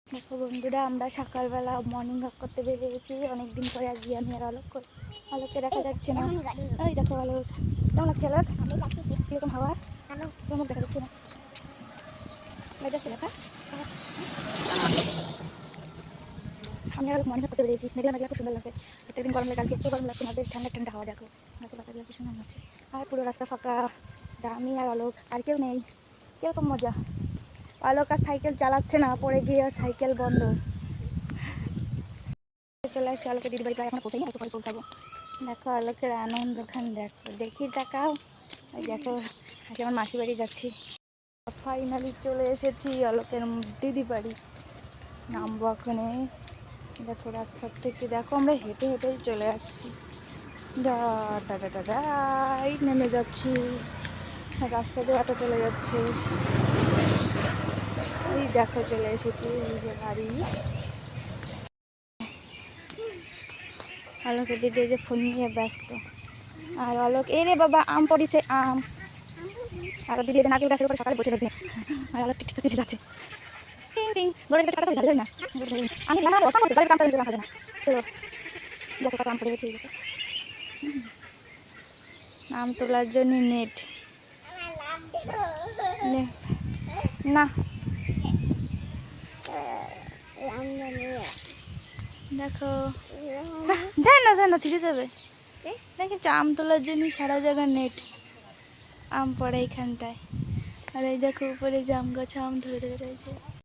দেখো বন্ধুরা, আমরা সকালবেলা মর্নিং ওয়াক করতে বেরিয়েছি। অনেকদিন পরে আজকে আমি আর আলোকে দেখা যাচ্ছে না। ওই দেখো আলোক, কেমন লাগছে আলোক? কিরকম হাওয়া কেমন দেখা যাচ্ছে না? যাচ্ছে দেখা। আমি আর মর্নিং ওয়াক করতে বেরিয়েছি। মেঘলা মেঘলা খুব সুন্দর লাগছে। প্রত্যেকদিন গরম লাগে, আজকে একটু গরম লাগছে না, বেশ ঠান্ডা ঠান্ডা হাওয়া। দেখো দেখো বাতাসগুলো কি সুন্দর হচ্ছে। আর পুরো রাস্তা ফাঁকা, আমি আর আলোক, আর কেউ নেই। কিরকম মজা! আলোক আর সাইকেল চালাচ্ছে না, পড়ে গিয়ে সাইকেল বন্ধ। চলে আসছে আলোকের দিদি বাড়ি, প্রায় এখনো পৌঁছাইনি, একটু পরে পৌঁছাবো। দেখো আলোকের আনন্দ খান, দেখো দেখি তাকাও। ওই দেখো আজকে আমার মাসি বাড়ি যাচ্ছি। ফাইনালি চলে এসেছি আলোকের দিদি বাড়ি। নামবো ওখানে। দেখো রাস্তার থেকে দেখো আমরা হেঁটে হেঁটেই চলে আসছি। নেমে যাচ্ছি, রাস্তা দিয়ে অটো চলে যাচ্ছে। এই দেখো চলে এসেছি, এই যে বাড়ি। আলোকের দিদি যে ফোন নিয়ে ব্যস্ত। আর আলোক, এ রে বাবা আম পড়িছে, আম। আর দিদি যে নারকেল গাছের উপরে সকালে বসে রয়েছে। আর আলোক ঠিক ঠিক যাচ্ছে। আমি না বসা করছি, কামটা না। চলো দেখো কত আম পড়ে গেছে। আম তোলার জন্য নেট না, দেখো যায় না ছিঁড়ে যাবে। দেখি আম তোলার জন্য সারা জায়গায় নেট, আম পড়ে এইখানটায়। আর এই দেখো উপরে জাম গাছে আম ধরে ধরে রয়েছে।